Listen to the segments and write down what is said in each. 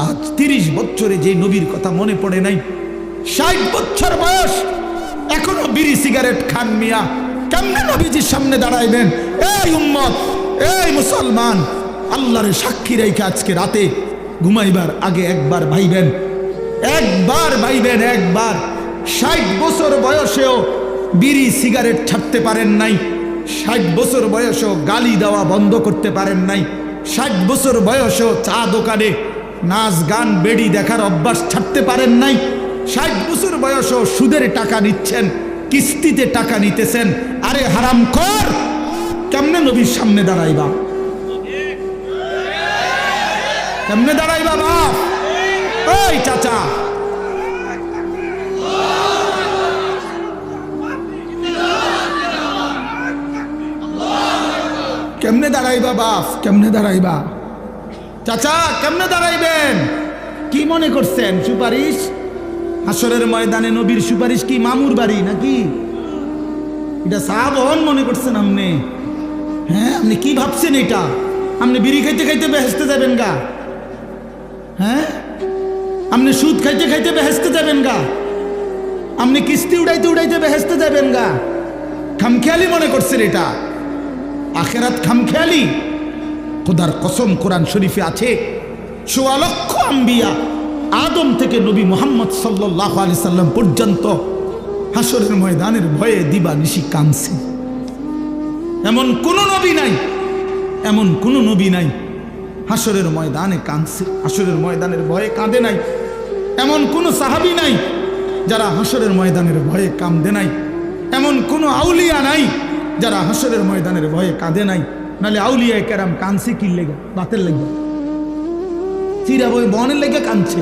আজ 30 বছরে যে নবীর কথা মনে পড়ে নাই, 60 বছর বয়স এখনো বিড়ি সিগারেট খান মিয়া, কেমনে নবীজির সামনে দাঁড়াইবেন? এই উম্মত, এই মুসলমান, আল্লাহরে সাক্ষী রেখে আজকে রাতে ঘুমাইবার আগে একবার ভাইবেন, একবার ভাইবেন, একবার। 60 বছর বয়সেও বিড়ি সিগারেট ছাড়তে পারেন নাই, 60 বছর বয়সেও গালি দেওয়া বন্ধ করতে পারেন নাই, 60 বছর বয়সেও চা দোকানে নাচ গান বেড়ি দেখার অভ্যাস ছাড়তে পারেন নাই, 60 বছর বয়সেও সুদের টাকা নিচ্ছেন, কিস্তিতে টাকা নিতেছেন। আরে হারামখোর, কেমনে নবীর সামনে দাঁড়াইবা? কেমনে দাঁড়াইবা বাপ? ওই চাচা, কেমনে দাঁড়াইবা বাপ? কেমনে দাঁড়াইবা? চাচা কেমনে দাঁড়াইবেন? কি মনে করছেন সুপারিশ? হাসরের ময়দানে নবীর সুপারিশ কি মামুর বাড়ি নাকি? এটা সাহাবন মনে করছেন আপনি? হ্যাঁ, আপনি কি ভাবছেন এটা? আপনি বিড়ি খাইতে খাইতে বেহেশতে যাবেন গা? হ্যাঁ, আপনি সুদ খাইতে খাইতে বেহেশতে যাবেন গা? আপনি কিস্তি উড়াইতে উড়াইতে বেহেশতে যাবেন গা? খামখেয়ালি মনে করছেন এটা? আখেরাত খামখেয়ালি? খোদার কসম, কোরআন শরীফে আছে ১৬ লক্ষ আম্বিয়া আদম থেকে নবী মুহাম্মদ সাল্লাল্লাহু আলাইহি সাল্লাম পর্যন্ত হাসরের ময়দানের ভয়ে দিবা নিশি কাঁদছে। এমন কোন নবী নাই, এমন কোন নবী নাই হাসরের ময়দানে কাঁদছে, হাসরের ময়দানের ভয়ে কাঁদে নাই। এমন কোন সাহাবী নাই যারা হাসরের ময়দানের ভয়ে কাঁদে নাই। এমন কোন আউলিয়া নাই যারা হাসরের ময়দানের ভয়ে কাঁদে নাই। নালে আউলিয়া কেরাম কাঁদছে কি লেগে? বাতের লেগে, চিরা বই বনের লেগে কাঁদছে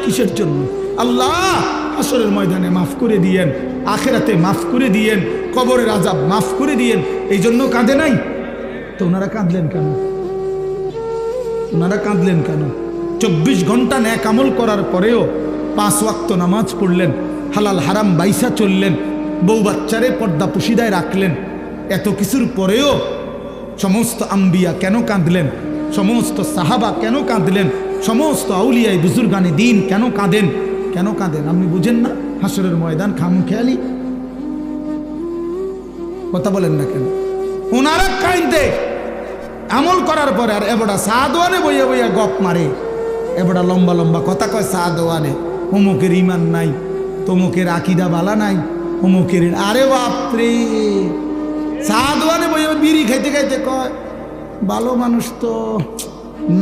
কিসের জন্য? আল্লাহ হাসরের ময়দানে মাফ করে দিয়েন, আখেরাতে মাফ করে দিয়েন, কবরের আযাব মাফ করে দিয়েন, এই জন্য কাঁদে নাই। তো ওনারা কাঁদলেন কেন? ওনারা কাঁদলেন কেন? 24 ঘন্টা নেক আমল করার পরেও 5 ওয়াক্ত নামাজ পড়লেন, হালাল হারাম বাইসা চললেন, বউ বাচ্চারে পর্দা পুশিদায় রাখলেন। এত কিছুর পরেও সমস্ত আম্বিয়া কেন কাঁদলেন? সমস্ত সাহাবা কেন কাঁদলেন? সমস্ত আউলিয়ায় বুজুর্গানে দিন কেন কাঁদেন? কেন কাঁদেন আপনি বুঝেন না? হাসরের ময়দান খামখেয়ালি? কথা বলেন না কেন? ওনারা কাঁদে আমল করার পরে, আর এবড়া সাদওয়ানে বইয়া বইয়া গপ মারে, এবড়া লম্বা লম্বা কথা কয় সাদওয়ানে, অমুকের ইমান নাই, তমুকের আকিদা বালা নাই, অমুকের। আরে বাপরে, সাদওয়ানে বইয়া বিড়ি খাইতে খাইতে কয় ভালো মানুষ তো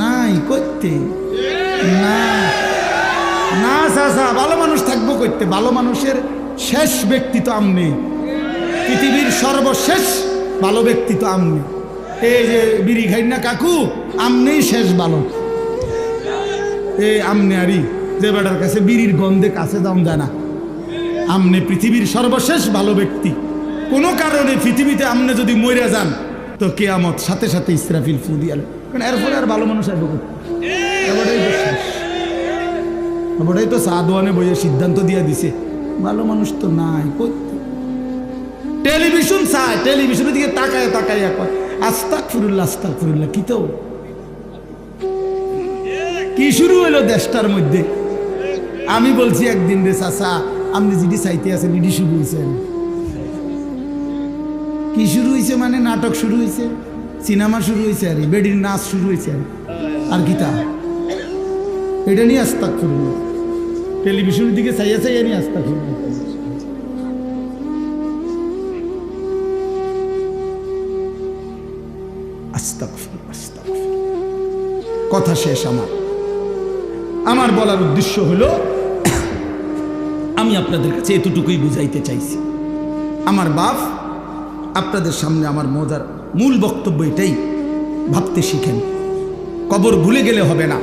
নাই করতে না। না চাচা, ভালো মানুষ থাকবো করতে? ভালো মানুষের শেষ ব্যক্তি তো আমনি, পৃথিবীর সর্বশেষ ভালো ব্যক্তি তো আমনি। এই যে বিড়ি খাই না কাকু, আমনেই শেষ ভালো। এই আমনে আরি যে বেটার কাছে বিড়ির গন্ধে কাছে দাম যায় না, আমনে পৃথিবীর সর্বশেষ ভালো ব্যক্তি। কোনো কারণে পৃথিবীতে আমনে যদি মরে যান তো কিয়ামত সাথে সাথে ইসরাফিল ফু দিয়ালে, কারণ এরপরে আর ভালো মানুষ আসবে কোথায়? এবারেই তো শেষ, এবারেই তো সাদওয়ানে বইয়ে সিদ্ধান্ত দিয়ে দিছে ভালো মানুষ তো নাই। টেলিভিশন চায়, টেলিভিশনের দিকে তাকায় তাকায় কয় আস্তাগফিরুল্লাহ আস্তাগফিরুল্লাহ। কি তো কি শুরু হলো দেশটার মধ্যে? আমি বলছি একদিন রে চাচা, আপনি যেটি চাইতে আছেন এটি শুরু হয়েছে। কি শুরু হয়েছে মানে? নাটক শুরু হয়েছে, সিনেমা শুরু হয়েছে, আর বেডির নাচ শুরু হয়েছে, আর কি তা? এটা নিয়ে আস্তাগফিরুল্লাহ, টেলিভিশনের দিকে চাইয়া চাইয়া নিয়ে আস্তাগফিরুল্লাহ। আস্তাগফিরুল্লাহ আস্তাগফিরুল্লাহ। কথা শেষ। আমার বলার উদ্দেশ্য হলো, আমি আপনাদের কাছে এতটুকুই বুঝাইতে চাইছি। আমার বাপ আপনাদের সামনে আমার মজার মূল বক্তব্য এটাই, ভাবতে শিখেন। কবর ভুলে গেলে হবে না,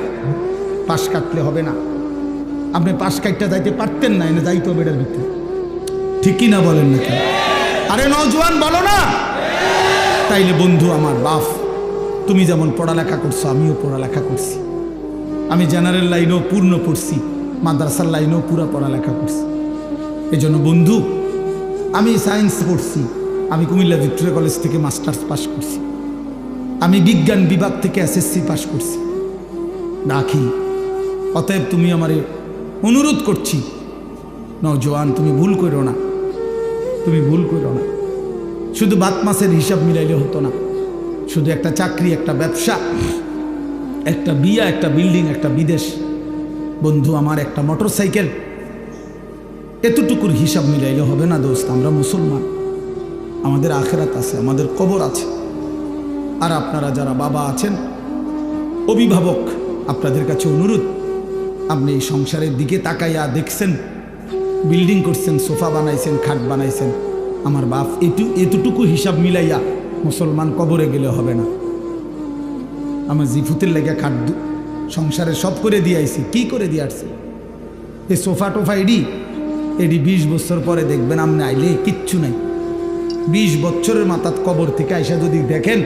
পাশ কাটলে হবে না। আপনি পাশ কাটতে যাইতে পারতেন না, এনে যাইতে হবে এটার ভিতরে, ঠিক কি না বলেন না কেন? আরে নওজোয়ান বলো না? তাইলে বন্ধু আমার বাপ, তুমি যেমন পড়ালেখা করছো আমিও পড়ালেখা করছি। আমি জেনারেল লাইনেও পূর্ণ পড়ছি, মাদ্রাসার লাইনেও পুরা পড়ালেখা করছি। এই জন্য বন্ধু, আমি সায়েন্স পড়ছি, আমি কুমিল্লা ভিক্টোরিয়া কলেজ থেকে মাস্টার্স পাস করছি, আমি বিজ্ঞান বিভাগ থেকে এসএসসি পাস করছি। দাখিল অতএব তুমি আমারে অনুরোধ করছি, নওজোয়ান তুমি ভুল করো না, তুমি ভুল করো না। শুধু বাত মাসের হিসাব মিলাইলে হতো না, শুধু একটা চাকরি, একটা ব্যবসা, একটা বিয়া, একটা বিল্ডিং, একটা বিদেশ, বন্ধু আমার একটা মোটরসাইকেল, এতটুকুর হিসাব মিলাইলে হবে না দোস্ত। আমরা মুসলমান, আমাদের আখেরাত আছে, আমাদের কবর আছে। আর আপনারা যারা বাবা আছেন, অভিভাবক, আপনাদের কাছে অনুরোধ, আপনি এই সংসারের দিকে তাকাইয়া দেখছেন, বিল্ডিং করছেন, সোফা বানাইছেন, খাট বানাইছেন, আমার বাপ এতটুকু হিসাব মিলাইয়া মুসলমান কবরে গেলে হবে না। আমার জিফুতের লেগে খাট সংসারে সব করে দিয়ে আইছি, কি করে দিয়ে আসছে? এই সোফা টোফা এডি 20 বছর পরে দেখবেন আপনি আইলে কিচ্ছু নাই। 20 বছরের মাথাত কবর থেকে আইসা যদি দেখেন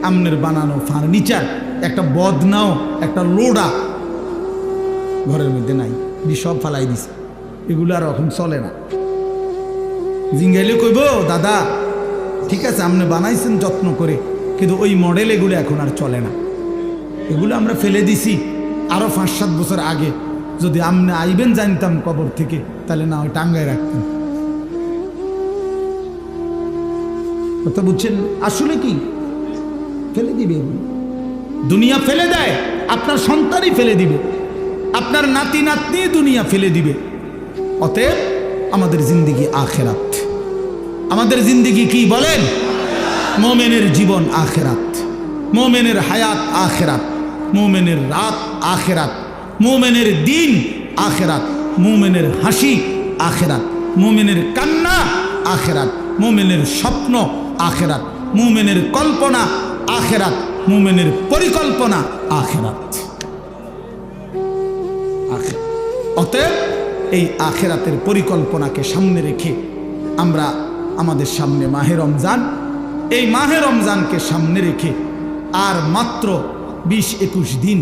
আমনের বানানো ফার্নিচার, একটা বদনাও, একটা লোডা ঘরের মধ্যে নাই, সব ফালাই দিছে। এগুলো আর এখন চলে না। জিঙ্গাইলে কইব, দাদা ঠিক আছে আপনি বানাইছেন যত্ন করে, কিন্তু ওই মডেল এগুলো এখন আর চলে না, এগুলো আমরা ফেলে দিছি আরো 5-7 বছর আগে। যদি আপনি আইবেন জানতাম কবর থেকে, তাহলে না ওই টাঙ্গায় রাখতেন। কথা বুঝছেন? আসলে কি ফেলে দিবে, দুনিয়া ফেলে দেয়, আপনার সন্তানই ফেলে দিবে, আপনার নাতি নাতনি দুনিয়া ফেলে দিবে। অতএব আমাদের জিন্দেগি আখেরাত, আমাদের জিন্দেগি কি বলেন? মোমেনের জীবন আখেরাত, মোমেনের হায়াত আখেরাত, মোমেনের রাত আখেরাত, মোমেনের দিন আখেরাত, মোমেনের হাসি আখেরাত, মোমেনের কান্না আখেরাত, মোমেনের স্বপ্ন আখেরাত, মোমেনের কল্পনা আখেরাত, মোমেনের পরিকল্পনা আখেরাত। অতএব এই আখেরাতের পরিকল্পনাকে সামনে রেখে আমরা আমাদের সামনে মাহে রমজান, এই মাহে রমজানকে সামনে রেখে আর মাত্র 20-21 দিন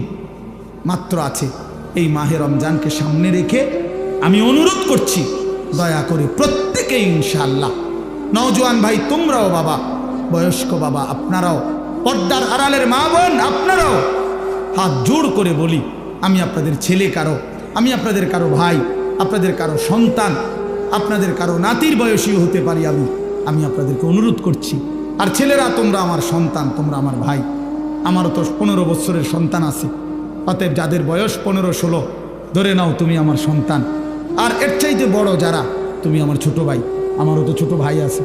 মাত্র আছে। এই মাহে রমজানকে সামনে রেখে আমি অনুরোধ করছি, দয়া করে প্রত্যেকে ইনশাআল্লাহ, নওজোয়ান ভাই তোমরাও, বাবা বয়স্ক বাবা আপনারাও, পর্দার আড়ালের মা বোন আপনারাও, হাত জোড় করে বলি, আমি আপনাদের ছেলে কারো, আমি আপনাদের কারো ভাই, আপনাদের কারো সন্তান, আপনাদের কারো নাতির বয়সীও হতে পারি আমি আপনাদেরকে অনুরোধ করছি। আর ছেলেরা তোমরা আমার সন্তান, তোমরা আমার ভাই, আমারও তো 15 বছরের সন্তান আছে। অতএব যাদের বয়স 15-16 ধরে নাও তুমি আমার সন্তান। আর এর চাইতে বড় যারা, তুমি আমার ছোট ভাই, আমারও তো ছোট ভাই আছে।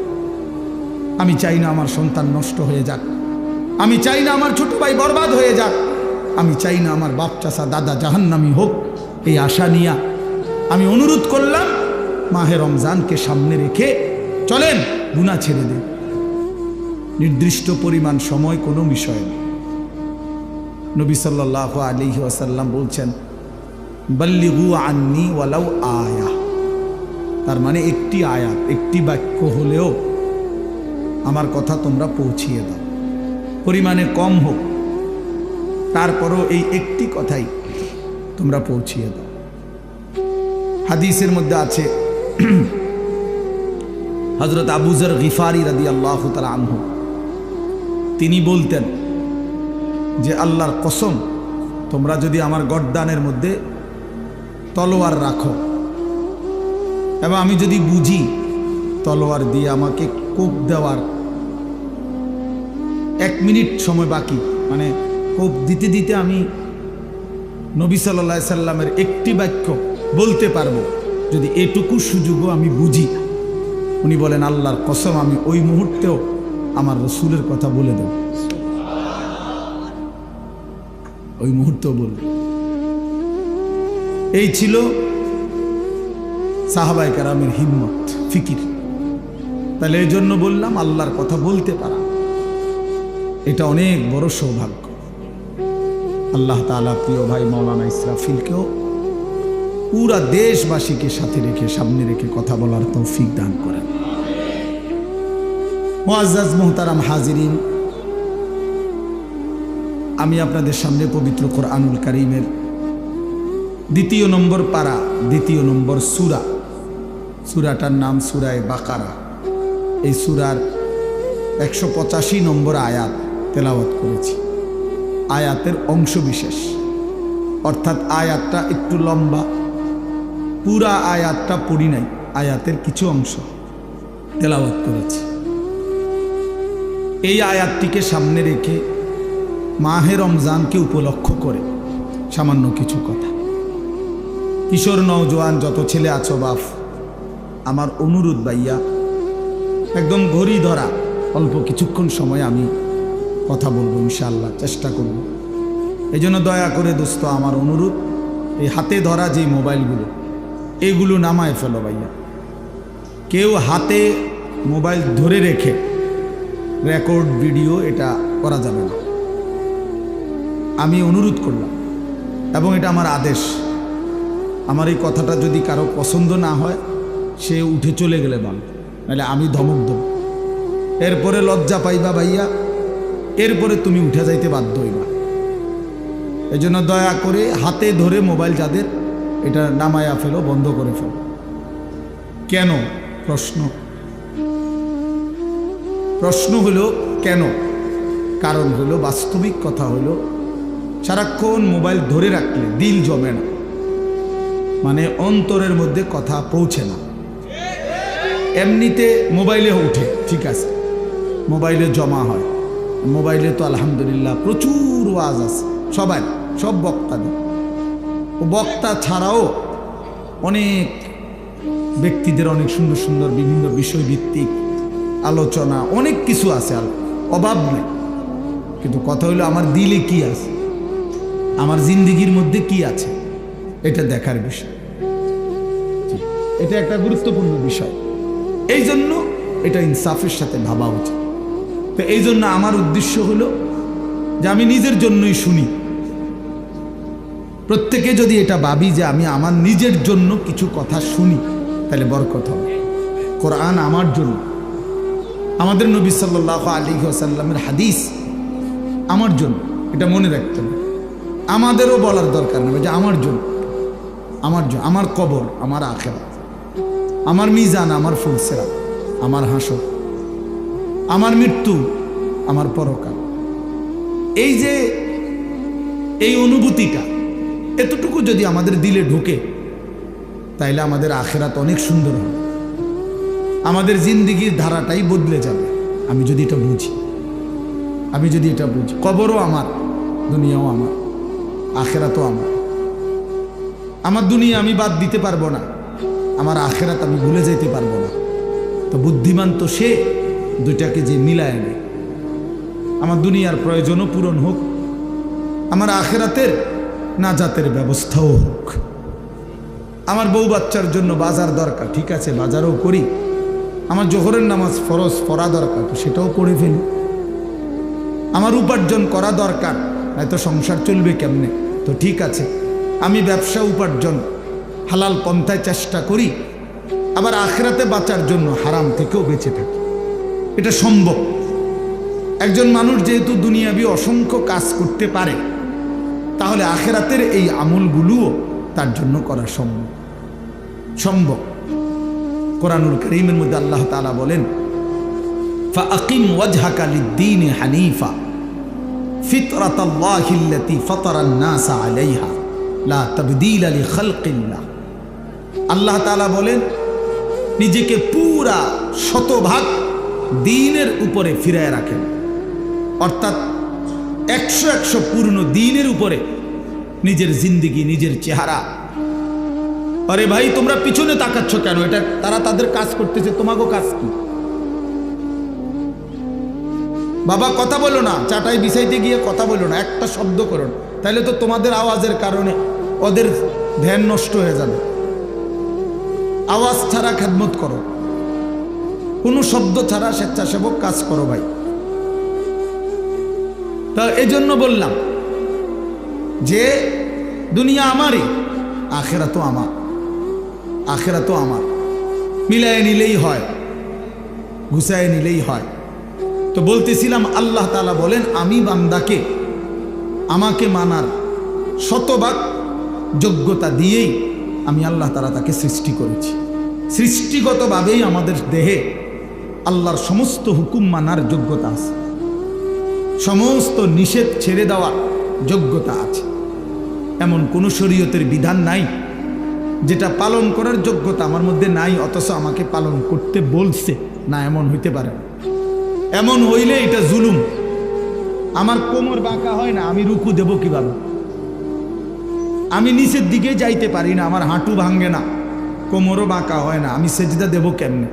আমি চাই না আমার সন্তান নষ্ট হয়ে যাক, আমি চাই না আমার ছোট ভাই বরবাদ হয়ে যাক, আমি চাই না আমার বাপ চাচা দাদা জাহান্নামী হোক। এই আশা নিয়ে আমি অনুরোধ করলাম, মাহে রমজানকে সামনে রেখে চলেন গুনাহ ছেড়ে দেন। নির্দিষ্ট পরিমাণ সময় কোনো বিষয় নেই। নবী সাল্লাল্লাহু আলাইহি ওয়াসাল্লাম বলছেন, বাল্লিগু আন্নি ওয়ালাউ আয়া, তার মানে একটি আয়াত, একটি বাক্য হলেও আমার কথা তোমরা পৌঁছিয়ে দাও, পরিমাণে কম হোক, তারপরও এই একটি কথাই তোমরা পৌঁছিয়ে দাও। হাদিসের মধ্যে আছে, হযরত আবু যর গিফারি রাদিয়াল্লাহু তাআলা আনহু তিনি বলতেন যে আল্লাহর কসম, তোমরা যদি আমার গর্দানের মধ্যে তলোয়ার রাখো এবং আমি যদি বুঝি তলোয়ার দিয়ে আমাকে কোপ দেওয়ার 1 মিনিট সময় বাকি, মানে কোপ দিতে দিতে আমি নবী সাল্লাল্লাহু আলাইহি সাল্লামের একটি বাক্য বলতে পারবো, যদি এটুকু সুযোগও আমি বুঝি, উনি বলেন আল্লাহর কসম আমি ওই মুহূর্তেও আমার রসুলের কথা বলে দেব, ওই মুহূর্তেও বলবে। এই ছিল সাহাবায়ে কেরামের হিম্মত, ফিকির। তাহলে এই জন্য বললাম, আল্লাহর কথা বলতে পারা এটা অনেক বড় সৌভাগ্য। আল্লাহ তাআলা প্রিয় ভাই মাওলানা ইসরাফিলকেও পুরা দেশবাসীকে সাথে রেখে, সামনে রেখে কথা বলার তৌফিক দান করেন। মুআজ্জাজ মুহতারাম হাজিরিন, আমি আপনাদের সামনে পবিত্র কোরআনুল কারীমের 2 নম্বর পারা, 2 নম্বর সূরা, সূরাটার নাম সূরায়ে বাকারা। এই সূরার 185 নম্বর আয়াত তেলাওয়াত করেছি। আয়াতের অংশ বিশেষ অর্থাৎ আয়াতটা একটু লম্বা, পুরা আয়াতটা পড়ি নাই, আয়াতের কিছু অংশ তেলাওয়াত করেছি। এই আয়াতটিকে সামনে রেখে মাহে রমজানকে উপলক্ষ করে সামান্য কিছু কথা। কিশোর নওজোয়ান যত ছেলে আছো বাপ, আমার অনুরোধ ভাইয়া, একদম ঘড়ি ধরা অল্প কিছুক্ষণ সময় আমি কথা বলবো ইনশাআল্লাহ, চেষ্টা করব। এই জন্য দয়া করে দোস্ত আমার অনুরোধ, এই হাতে ধরা যে মোবাইলগুলো এগুলো নামায় ফেলো ভাইয়া। কেউ হাতে মোবাইল ধরে রেখে রেকর্ড ভিডিও এটা করা যাবে না, আমি অনুরোধ করলাম, এবং এটা আমার আদেশ। আমার এই কথাটা যদি কারো পছন্দ না হয়, সে উঠে চলে গেলে ভালো, নাহলে আমি ধমক দেব। এরপরে লজ্জা পাইবা ভাইয়া, এরপরে তুমি উঠে যাইতে বাধ্য হইবা। এই জন্য দয়া করে হাতে ধরে মোবাইল যাদের, এটা নামায়া ফেলো, বন্ধ করে ফেলো। কেন? প্রশ্ন হলো কেন? কারণ হলো, বাস্তবিক কথা হলো, সারাক্ষণ মোবাইল ধরে রাখলে দিল জমে না, মানে অন্তরের মধ্যে কথা পৌঁছে না। এমনিতে মোবাইলে উঠে, ঠিক আছে, মোবাইলে জমা হয়, মোবাইলে তো আলহামদুলিল্লাহ প্রচুর ওয়াজ আছে, সবাই, সব বক্তাদের। ও বক্তা ছাড়াও অনেক ব্যক্তিদের অনেক সুন্দর সুন্দর বিভিন্ন বিষয়ভিত্তিক আলোচনা, অনেক কিছু আছে, অভাব নেই। কিন্তু কথা হলো, আমার দিলে কি আছে, আমার জিন্দিগির মধ্যে কি আছে, এটা দেখার বিষয়। এটা একটা গুরুত্বপূর্ণ বিষয়। এই জন্য এটা ইনসাফের সাথে ভাবা উচিত। তো এই জন্য আমার উদ্দেশ্য হলো যে আমি নিজের জন্যই শুনি। প্রত্যেকে যদি এটা ভাবি যে আমি আমার নিজের জন্য কিছু কথা শুনি, তাহলে বরকত হবে। কোরআন আমার জন্য, আমাদের নবী সাল্লাল্লাহু আলাইহি ওয়াসাল্লামের হাদিস আমার জন্য, এটা মনে রাখতে হবে। আমাদেরও বলার দরকার নেই যে আমার জন্য, আমার কবর, আমার আখিরাত, আমার মিজান, আমার ফুলসিরাত, আমার হাসর, আমার মৃত্যু, আমার পরকাল। এই যে এই অনুভূতিটা এতটুকু যদি আমাদের দিলে ঢোকে, তাইলে আমাদের আখিরাত অনেক সুন্দর হবে, আমাদের জিন্দিগির ধারাটাই বদলে যাবে। আমি যদি এটা বুঝি, কবরও আমার, দুনিয়াও আমার, আখিরাতও আমার দুনিয়া আমি বাদ দিতে পারবো না, আমার আখিরাত আমি ভুলে যেতে পারবো না। তো বুদ্ধিমান তো সে দুইটাকে যে মিলায় নেয়। আমার দুনিয়ার প্রয়োজনও পূরণ হোক, আমার আখিরাতের নাজাতের ব্যবস্থাও হোক। আমার বউ বাচ্চার জন্য বাজার দরকার, ঠিক আছে, বাজারও করি। আমার জোহরের নামাজ ফরজ পড়া দরকার, তো সেটাও পড়ে ফেলি। আমার উপার্জন করা দরকার, হয়তো সংসার চলবে কেমনে, তো ঠিক আছে, আমি ব্যবসা উপার্জন হালাল পন্থায় চেষ্টা করি। আবার আখিরাতে বাঁচার জন্য হারাম থেকেও বেঁচে থাকি, এটা সম্ভব। একজন মানুষ যেহেতু দুনিয়াবি অসংখ্য কাজ করতে পারে, তাহলে আখিরাতের এই আমলগুলোও তার জন্য করা সম্ভব। কোরআনুল কারীমের মধ্যে আল্লাহ তাআলা বলেন, ফাআকিম ওয়াজহাকা লিদ-দীনি হানিফা ফিতরাতাল্লাহিল্লাতী ফাতারান নাসা আলাইহা লা তাবদীলা লিখালকিল্লাহ। আল্লাহ তাআলা বলেন, নিজেকে পুরা শতভাগ দ্বীনের উপরে ফিরায় রাখেন, অর্থাৎ 100 পূর্ণ দ্বীনের উপরে নিজের জিন্দিগি, নিজের চেহারা। আরে ভাই, তোমরা পিছনে তাকাচ্ছ কেন? এটা তারা তাদের কাজ করতেছে, তোমাকেও কাজ কি? বাবা কথা বলো না, চাটাই বিছাইতে গিয়ে কথা বলো না, একটা শব্দ করো না, তাহলে তো তোমাদের আওয়াজের কারণে ওদের ধ্যান নষ্ট হয়ে যাবে। আওয়াজ ছাড়া খেদমত করো, কোনো শব্দ ছাড়া স্বেচ্ছাসেবক কাজ করো ভাই। তা এই জন্য বললাম যে দুনিয়া আমারই, আখিরাতও আমার, মিলায় নিলেই হয়, ঘুষায় নিলেই হয়। তো বলতেছিলাম, আল্লাহ তাআলা বলেন, আমি বান্দাকে আমাকে মানার শতভাগ যোগ্যতা দিয়েই আমি আল্লাহ তাআলা তাকে সৃষ্টি করেছি। সৃষ্টিগতভাবেই আমাদের দেহে আল্লাহর সমস্ত হুকুম মানার যোগ্যতা আছে, সমস্ত নিষেধ ছেড়ে দেওয়ার যোগ্যতা আছে। এমন কোন শরীয়তের বিধান নাই যেটা পালন করার যোগ্যতা আমার মধ্যে নাই, অথচ আমাকে পালন করতে বলছে না, এমন হইতে পারে না। এমন হইলে এটা জুলুম। আমার কোমর বাঁকা হয় না, আমি রুকু দেব কিভাবে? আমি নিচের দিকে যাইতে পারি না, আমার হাঁটু ভাঙ্গে না, কোমরও বাঁকা হয় না, আমি সেজদা দেব কেমনে?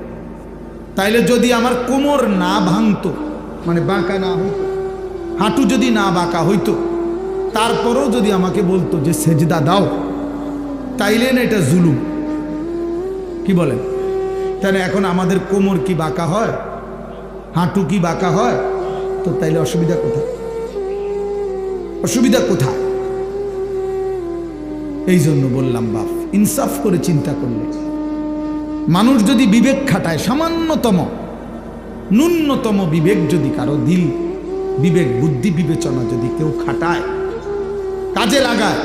তাইলে যদি আমার কোমর না ভাঙতো, মানে বাঁকা না হইতো, হাঁটু যদি না বাঁকা হইতো, তারপরেও যদি আমাকে বলতো যে সেজদা দাও, তাইলে না এটা জুলুম? কি বলেন? তাহলে এখন আমাদের কোমর কি বাঁকা হয়, হাঁটু কি বাঁকা হয়? তো তাইলে অসুবিধা কোথায়? অসুবিধা কোথায়? এই জন্য বললাম বাপ, ইনসাফ করে চিন্তা করলে মানুষ যদি বিবেক খাটায়, সামান্যতম ন্যূনতম বিবেক যদি কারো দিল, বিবেক বুদ্ধি বিবেচনা যদি কেউ খাটায়, কাজে লাগায়,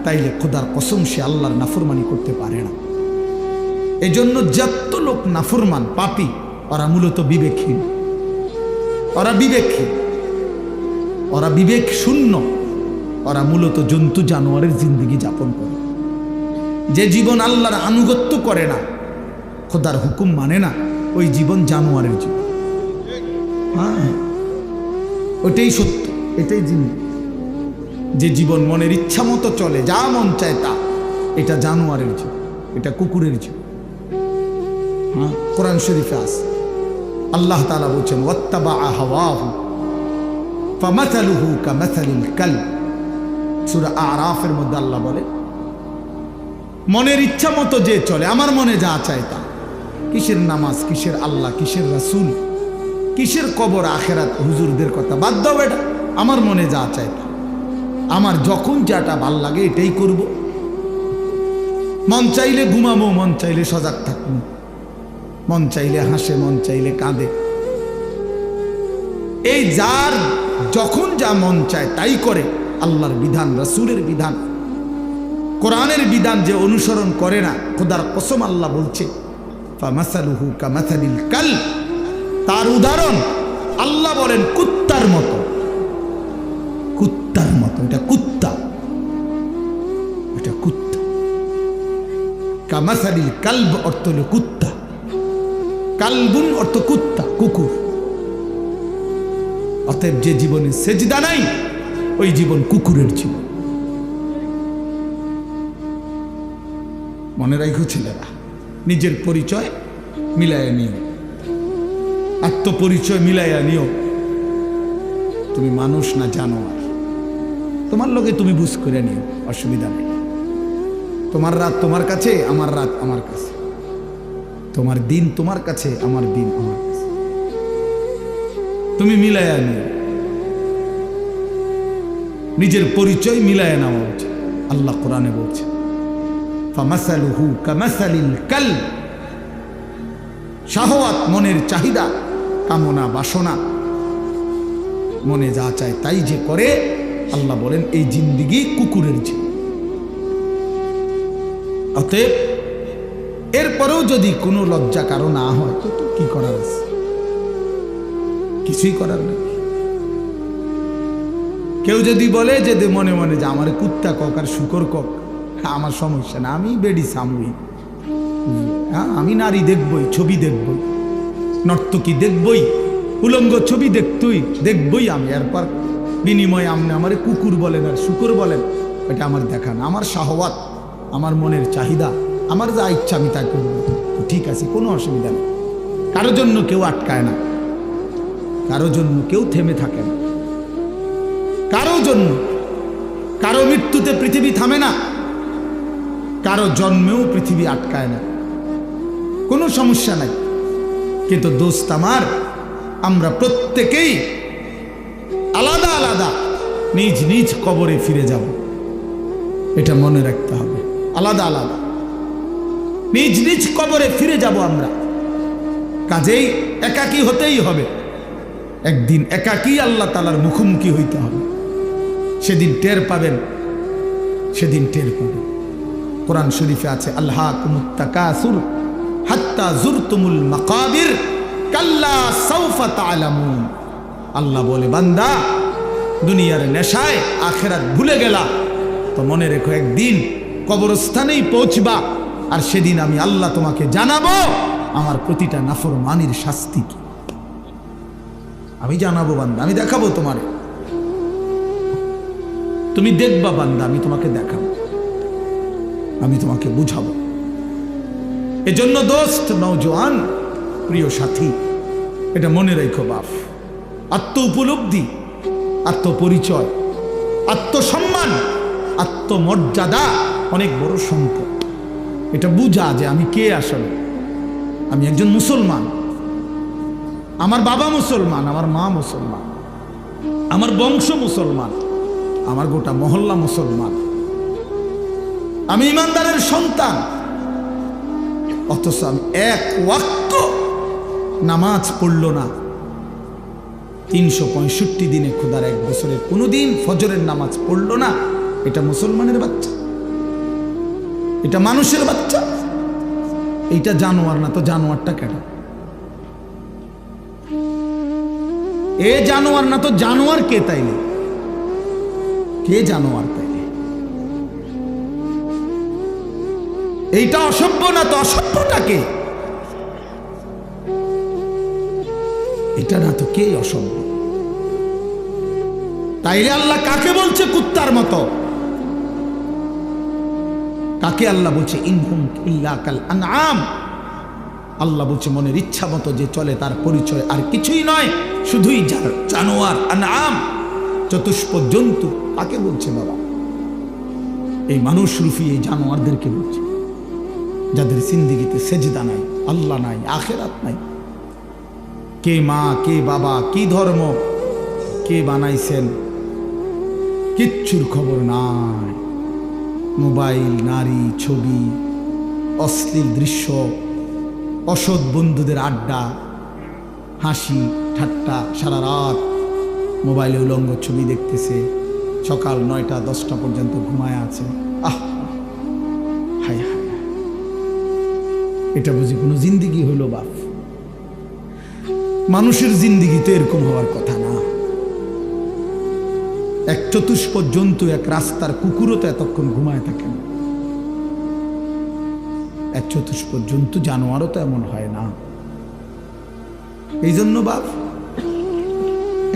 তাইলে খোদার কসম সে আল্লাহর নাফরমানি করতে পারে না। এজন্য যত লোক নাফরমান পাপী, ওরা মূলত বিবেকহীন, ওরা বিবেকহীন, ওরা বিবেক শূন্য, ওরা মূলত জন্তু জানোয়ারের জিন্দেগি যাপন করে। যে জীবন আল্লাহর আনুগত্য করে না, খোদার হুকুম মানে না, ওই জীবন জানোয়ারের জীবন। হ্যাঁ, ওইটাই সত্য, এটাই জিন্দেগি। যে জীবন মনের ইচ্ছা মতো চলে, যা মন চায় তা, এটা জানোয়ারের জীবন, এটা কুকুরের জীবন। হ্যাঁ, কোরআন শরীফে আছে, আল্লাহ তাআলা বলছেন ওয়াত্তাবা হাওয়াহু ফামাসালুহু কামাসালিল কালব। সূরা আরাফের মধ্যে আল্লাহ বলে, মনের ইচ্ছা মতো যে চলে, আমার মনে যা চায় তা, কিসের নামাজ, কিসের আল্লাহ, কিসের রাসূল, কিসের কবর আখেরাত, হুজুরদের কথা বাদ দাও, এটা আমার মনে যা চায় তা, আমার যখন যেটা ভাল লাগে এটাই করব। মন চাইলে ঘুমাবো, মন চাইলে সজাগ থাকবো, মন চাইলে হাসে, মন চাইলে কাঁদে। এই যার যখন যা মন চায় তাই করে। আল্লাহর বিধান, রাসূলের বিধান, কোরআনের বিধান যে অনুসরণ করে না, খোদার কসম আল্লাহ বলছে ফামাসালুহু কামাসালিল কালব, তার উদাহরণ আল্লাহ বলেন কুত্তার মতো। কুত্তার মতো, এটা কুত্তা, এটা কুত্তা। কামাসালিল কালব অর্থ হলো কুত্তা, কালবুন অর্থ কুত্তা, কুকুর। অতএব যে জীবনে সেজদা নাই, ওই জীবন কুকুরের জীবন। মনে রাখো ছেলেরা, নিজের পরিচয় মিলাইয়া নিও, আত্মপরিচয় মিলাইয়া নিও। তুমি মানুষ না জানোয়ার, তোমার লোকে তুমি বুঝ করে নিও, অসুবিধা নেই। তোমার রাত তোমার কাছে, আমার রাত আমার কাছে, তোমার দিন তোমার কাছে, আমার দিন আমার কাছে, তুমি মিলাইয়া নিও। নিজের পরিচয় মিলাইয়া নেওয়া উচিত। আল্লাহ কোরআনে বলছে ফামাসালুহু কামাসালিল কালব। শাহওয়াত, মনের চাহিদা, কামনা, বাসনা, মনে যা চায় তাই যে করে, আল্লাহ বলেন এই জিন্দেগি কুকুরের জীবন। অতএব এরপরেও যদি কোনো লজ্জা কারো না হয়, তো কি করার আছে? কিছুই করার নেই। কেউ যদি বলে যে মনে মনে যে আমার কুত্তা কক আর শুকর কক, আমার সমস্যা না, আমি বেডি সামুই, হ্যাঁ, আমি নারী দেখবই, ছবি দেখবই, নর্তকী দেখবই, উলঙ্গ ছবি দেখবই আমি। এরপর বিনিময়ে আপনি আমার কুকুর বলেন আর শুকর বলেন, এটা আমার দেখা না। আমার শাহওয়াত, আমার মনের চাহিদা, আমার যা ইচ্ছা আমি তাই করব, ঠিক আছে, কোনো অসুবিধা নেই। কারো জন্য কেউ আটকায় না, কারো জন্য কেউ থেমে থাকে না, কারো জন্য, কারো মৃত্যুতে পৃথিবী থামে না, কারো জন্মেও পৃথিবী আটকায় না, কোনো সমস্যা নাই। কিন্তু দোস্ত আমার, আমরা প্রত্যেকেই আলাদা আলাদা নিজ নিজ কবরে ফিরে যাব, এটা মনে রাখতে হবে। আলাদা আলাদা নিজ নিজ কবরে ফিরে যাব আমরা। কাজেই একাকী হতেই হবে, একদিন একাকী আল্লাহ তাআলার মুখোমুখি হইতে হবে। সেদিন টের পাবেন, সেদিন টের পাবেন। কোরআন শরীফে আছে আলহাকুমুত তাকাসুর হাত্তা জুরতুমুল মাকাবির কাল্লা সাউফা তা'লামুন। আল্লাহ বলে, বান্দা দুনিয়ার নেশায় আখিরাত ভুলে গেলা, তো মনে রেখো একদিন কবরস্থানেই পৌঁছবা, আর সেদিন আমি আল্লাহ তোমাকে জানাবো আমার প্রতিটা নাফরমানির শাস্তি কি। আমি জানাবো বান্দা, আমি দেখাবো তোমারে, তুমি দেখবা বান্দা, আমি তোমাকে দেখাবো, আমি তোমাকে বুঝাবো। এজন্য দোস্ত, নওজোয়ান, প্রিয় সাথী, এটা মনে রেখো বাপ, আত্ম উপলব্ধি, আত্মপরিচয়, আত্মসম্মান, আত্মমর্যাদা অনেক বড় সম্পদ। এটা বুঝা যে আমি কে, আসলে আমি একজন মুসলমান, আমার বাবা মুসলমান, আমার মা মুসলমান, আমার বংশ মুসলমান, আমার গোটা মহল্লা মুসলমান, আমি ইমানদারের সন্তান, অথচ আমি এক ওয়াক্ত নামাজ পড়ল না 365 দিনে, খোদার এক বছরের কোনোদিন ফজরের নামাজ পড়ল না। এটা মুসলমানের বাচ্চা, এটা মানুষের বাচ্চা, এইটা জানোয়ার না তো জানোয়ারটা কেন? এ জানোয়ার না তো জানোয়ার কে তাইলে? কে জানোয়ার তাইলে? এইটা অসভ্য না তো অসভ্যটা কে? এটা না তো কে অসভ্য? তাইলে আল্লাহ কাকে বলছে কুত্তার মতো? কাকে আল্লাহ বলছে ইনহুম ইল্লা কাল আনআম? আল্লাহ বলছে মনের ইচ্ছা মতো যে চলে তার পরিচয় আর কিছুই নয়, শুধুই জানোয়ার, আনআম, চতুষ্প জন্তু। কাকে বলছে বাবা? এই মানুষ রূপী এই জানোয়ারদেরকে বলছে, যাদের জিন্দেগিতে সেজদা নাই, আল্লাহ নাই, আখেরাত নাই। কে মা, কে বাবা, কি ধর্ম, কে বানাইছেন, কিচ্ছুর খবর নাই। মোবাইল, নারী, ছবি, অশ্লীল দৃশ্য, অসৎ বন্ধুদের আড্ডা, হাসি ঠাট্টা, সারা রাত মোবাইলে উলঙ্গ ছবি দেখতেছে, সকাল 9টা 10টা পর্যন্ত ঘুমায় আছে। আহ, হায় হায়, এটা বুঝি কোনো জিন্দিগি হলো বাপ? মানুষের জিন্দিগি তো এরকম হওয়ার কথা না। এক চতুষ্প জন্তু, এক রাস্তার কুকুরও তো এতক্ষণ ঘুমায় থাকে না। এক চতুষ্প জন্তু, জানোয়ারও তো এমন হয় না। এই জন্য বাপ,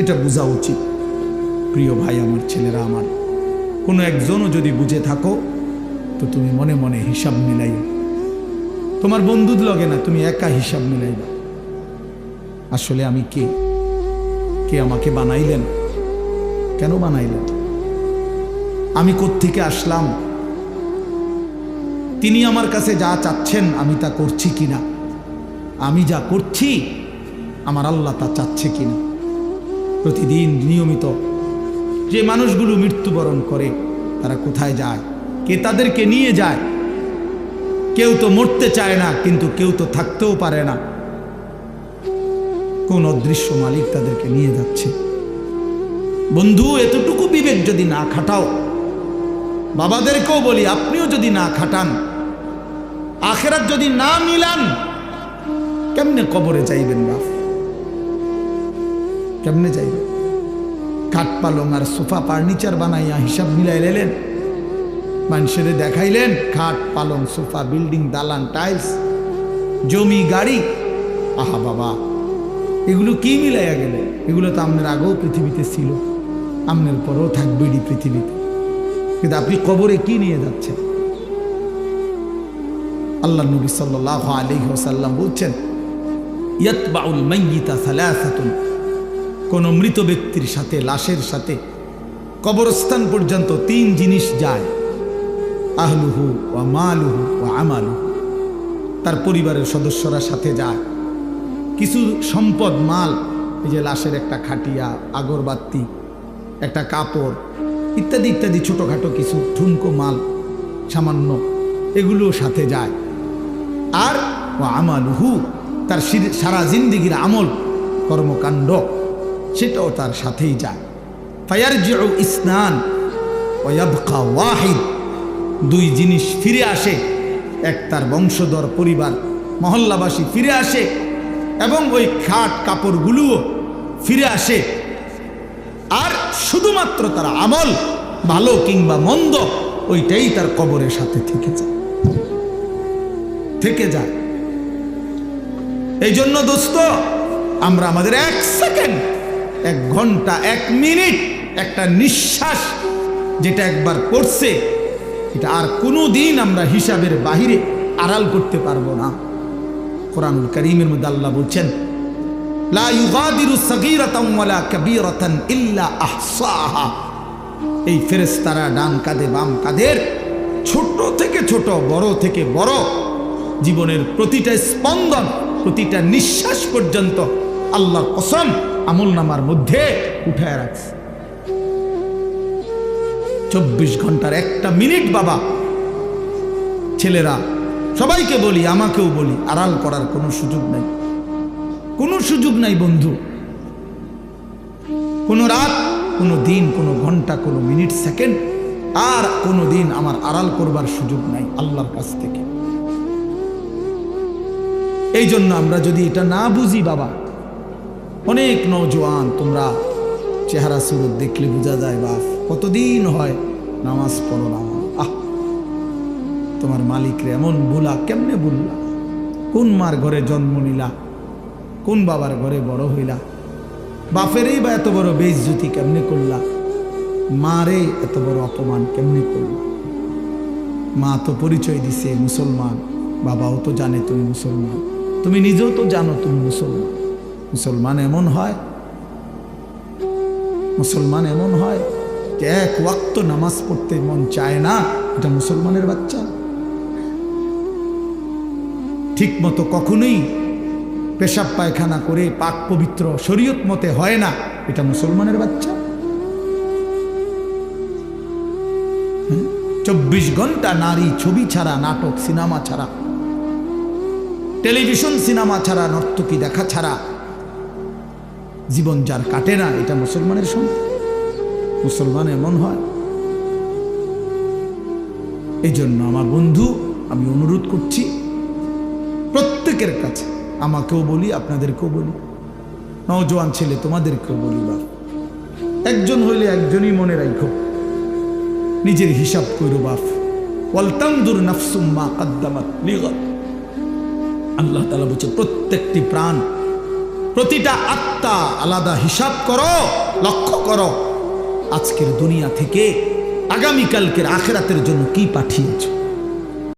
এটা বোঝা উচিত। প্রিয় ভাই আমার, ছেলেরা আমার, কোনো একজনও যদি বুঝে থাকো তো তুমি মনে মনে হিসাব মিলাই, তোমার বন্ধুর লগে না, তুমি একা হিসাব মিলাইবা। আসলে আমি কে? কে আমাকে বানাইলেন? কেন বানাইলেন? আমি কোত্থেকে আসলাম? তিনি আমার কাছে যা চাচ্ছেন আমি তা করছি কিনা? আমি যা করছি আমার আল্লাহ তা চাচ্ছে কিনা? প্রতিদিন নিয়মিত যে মানুষগুলো মৃত্যুবরণ করে তারা কোথায় যায়? কে তাদেরকে নিয়ে যায়? কেউ তো মরতে চায় না, কিন্তু কেউ তো থাকতেও পারে না। কোন অদৃশ্য মালিক তাদেরকে নিয়ে যাচ্ছে। বন্ধু, এতটুকু বিবেক যদি না খাটাও, বাবাদেরকেও বলি, আপনিও যদি না খাটান, আখেরাত যদি না মিলান, কেমনে কবরে যাইবেন বাপ? কেমনে যাইবেন? খাট পালং আর সোফা ফার্নিচার বানাইয়া হিসাব মিলাই লেলেন, মানুষের দেখাইলেন খাট পালং সোফা, বিল্ডিং, দালান, টাইলস, জমি, গাড়ি। আহা বাবা, এগুলো কি মিলাইয়া গেল? এগুলো তো আপনার আগেও পৃথিবীতে ছিল, আপনার পরেও থাকবে এই পৃথিবীতে, কিন্তু আপনি কবরে কি নিয়ে যাচ্ছেন? আল্লাহ নবী সাল্লাল্লাহু আলাইহি ওয়াসাল্লাম বলছেন, ইয়াতবাউল মাইয়িতা সালাসাতুন, কোন মৃত ব্যক্তির সাথে, লাশের সাথে কবরস্থান পর্যন্ত 3 জিনিস যায়। আহলুহু ওয়া মালুহু ওয়া আমালুহু, তার পরিবারের সদস্যরা সাথে যায়। কিছু সম্পদ, মাল, এই যে লাশের একটা খাটিয়া, আগরবাতি, একটা কাপড়, ইত্যাদি ইত্যাদি ছোটোখাটো কিছু ঠুনকো মাল সামান্য, এগুলো সাথে যায়। আর ও আমালুহু, তার সারা জিন্দিগির আমল কর্মকাণ্ড, সেটাও তার সাথেই যায়। ফায়ারজিউ ইসনান ওয়া ইয়াবকা ওয়াহিদ, 2 জিনিস ফিরে আসে। এক, তার বংশধর, পরিবার, মহল্লাবাসী ফিরে আসে, এবং ওই খাট কাপড়গুলোও ফিরে আসে। আর শুধুমাত্র তার আমল, ভালো কিংবা মন্দ, ওইটাই তার কবরের সাথে থেকে যায়। এই জন্য দোস্ত, আমরা আমাদের 1 সেকেন্ড, 1 ঘন্টা, 1 মিনিট, একটা নিঃশ্বাস যেটা একবার পড়ছে, এটা আর কোনো দিন আমরা হিসাবের বাহিরে আড়াল করতে পারবো না। কোরআনুল কারীমের মধ্যে আল্লাহ বলছেন, লা ইউগাদিরু সাগীরাতান ওয়ালা কাবীরাতান ইল্লা আহসাহা। এই ফেরেশতারা ডান কাঁধে বাম কাঁধের ছোট থেকে ছোট, বড় থেকে বড় জীবনের প্রতিটা স্পন্দন, প্রতিটা নিঃশ্বাস পর্যন্ত আল্লাহর কসম আমলনামার মধ্যে উঠায় রাখছে। 24 ঘন্টার 1টা মিনিট বাবা, ছেলেরা সবাইকে বলি, আমাকেও বলি, আড়াল করার কোনো সুযোগ নাই, কোনো সুযোগ নাই বন্ধু। কোনো রাত, কোনো দিন, কোনো ঘন্টা, কোনো মিনিট, সেকেন্ড আর কোনো দিন আমার আড়াল করবার সুযোগ নাই আল্লাহর কাছ থেকে। এই জন্য আমরা যদি এটা না বুঝি বাবা, অনেক নওজোয়ান, তোমরা চেহারা সুরত দেখলে বোঝা যায় বাপ কতদিন হয় নামাজ পড়ো না। তোমার মালিকরে এমন ভুলা কেমনে ভুললা? কোন মার ঘরে জন্ম নিলা? কোন বাবার ঘরে বড় হইলা? বাপেরই বা এত বড় বেইজ্জতি কেমনে করলা? মারে এত বড় অপমান কেমনে করলা? মা তো পরিচয় দিছে মুসলমান, বাবাও তো জানে তুমি মুসলমান, তুমি নিজেও তো জানো তুমি মুসলমান। মুসলমান এমন হয়, মুসলমান এমন হয় যে 1 ওয়াক্ত নামাজ পড়তে মন চায় না, এটা মুসলমানের বাচ্চা। ঠিক মতো কখনোই পেশাব পায়খানা করে পাক পবিত্র শরীয়ত মতে হয় না, এটা মুসলমানের বাচ্চা। 24 ঘন্টা নারী ছবি ছাড়া, নাটক সিনেমা ছাড়া, টেলিভিশন সিনেমা ছাড়া, নর্তকী দেখা ছাড়া জীবন যার কাটে না, এটা মুসলমানের সন্তান। মুসলমান এমন হয়। এই জন্য আমার বন্ধু, আমি অনুরোধ করছি প্রত্যেকের কাছে, আমাকেও বলি, আপনাদেরকেও বলি, নওজোয়ান ছেলে তোমাদেরকেও বলি, বা একজন হইলে একজনই মনে রাখো, নিজের হিসাব করো বাপ। ওয়ালতানজুর নাফসুম মা কদ্দামাত লিগাদ। আল্লাহ তাআলা বলছে প্রত্যেকটি প্রাণ, প্রতিটা আত্মা আলাদা হিসাব করো, লক্ষ্য করো আজকের দুনিয়া থেকে আগামীকালকের আখিরাতের জন্য কি পাঠিয়েছো।